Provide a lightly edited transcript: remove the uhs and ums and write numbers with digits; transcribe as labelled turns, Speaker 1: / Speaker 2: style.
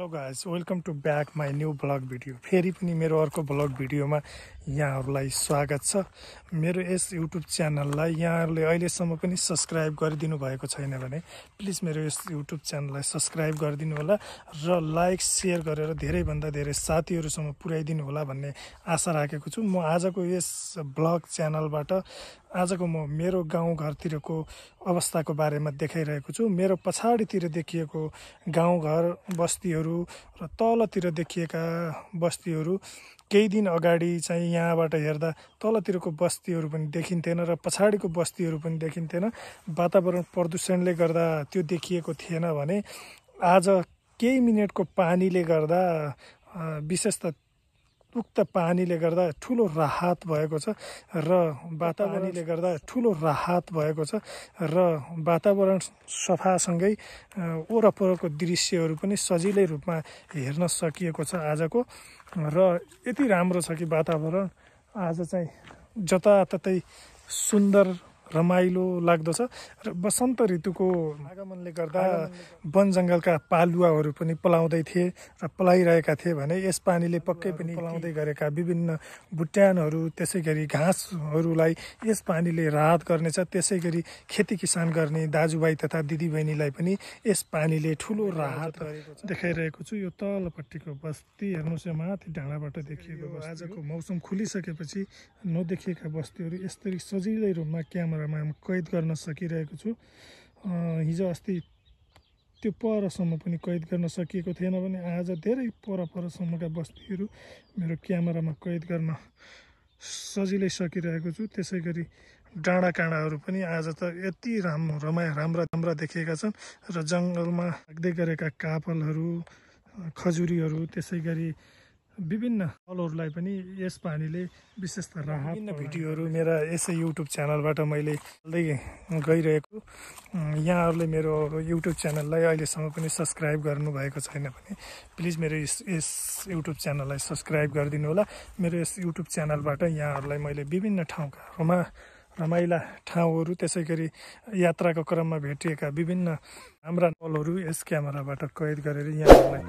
Speaker 1: Hello guys, welcome to back my new vlog video. फेरि पनि मेरो अर्को ब्लग भिडियोमा यहाँहरूलाई स्वागत छ। मेरो यस युट्युब च्यानललाई यहाँहरूले अहिलेसम्म पनि सब्सक्राइब गरिदिनु भएको छैन भने प्लिज मेरो यस युट्युब च्यानललाई सब्सक्राइब गरिदिनु होला र लाइक सेयर गरेर धेरैभन्दा धेरै साथीहरूसम्म पुर्याइदिनु होला भन्ने आशा राखेको छु। म आजको यस ब्लग च्यानलबाट आजको म मेरो गाउँघरतिरको अवस्थाको बारेमा देखाइरहेको छु। मेरो पछाडितिर देखिएको गाउँघर बस्तीहरू र तलतिर देखिएका बस्तीहरू केही दिन अगाडि चाहिँ यहाँबाट हेर्दा तलतिरको बस्तीहरू पनि देखिन्थेन र पछाडिको बस्तीहरू पनि देखिन्थेन। वातावरण प्रदूषणले गर्दा त्यो देखिएको थिएन भने आज केही मिनटको पानीले गर्दा विशेषतः उक्त पानीले गर्दा ठुलो राहत भएको छ र वातावरण सफासँगै वरपरको दृश्यहरू पनि सजिलै रूपमा हेर्न सकिएको छ आजको। र यति राम्रो छ कि वातावरण आज चाहिँ जताततै सुन्दर रमाइलो लाग्दछ र वसन्त ऋतुको आगमनले गर्दा वन जङ्गलका पालुवाहरू पनि पलाउँदै थिए र पलाइरहेका थिए भने यस पानीले पक्कै पनि पलाउँदै गरेका विभिन्न भुट्यानहरू त्यसै गरी घाँसहरूलाई यस पानीले राहत गर्नेछ। त्यसै गरी खेती किसान गर्ने दाजुभाइ तथा दिदीबहिनीलाई पनि यस पानीले ठुलो राहत देखाइरहेको छु। यो तलपट्टिको बस्ती हेर्नुहोस्, यो माथि डाँडाबाट देखिएको आजको मौसम खुलिसकेपछि नदेखिएका बस्तीहरू यसरी सजिलै रूपमा क्यामेरामा कैद गर्न सकिरहेको छु। हिजो अस्ति त्यो परसम्म पनि कैद गर्न सकिएको थिएन भने आज धेरै परसम्मका बस्तीहरू मेरो क्यामेरामा कैद गर्न सजिलै सकिरहेको छु। त्यसै गरी डाँडा काँडाहरू पनि आज त यति राम्रा देखिएका छन् र जङ्गलमा लाग्दै गरेका काफलहरू, खजुरीहरू, त्यसै गरी विभिन्न फलहरूलाई पनि यस पानीले विशेष राहत। विभिन्न भिडियोहरू मेरा यसै युट्युब च्यानलबाट मैले हाल्दै गइरहेको। यहाँहरूले मेरो युट्युब च्यानललाई अहिलेसम्म पनि सब्सक्राइब गर्नुभएको छैन भने प्लिज मेरो यस युट्युब च्यानललाई सब्सक्राइब गरिदिनु होला। मेरो यस युट्युब च्यानलबाट यहाँहरूलाई मैले विभिन्न ठाउँका रमाइला ठाउँहरू, त्यसै गरी यात्राको क्रममा भेटिएका विभिन्न हाम्रा पलहरू यस क्यामेराबाट कैद गरेर यहाँहरूलाई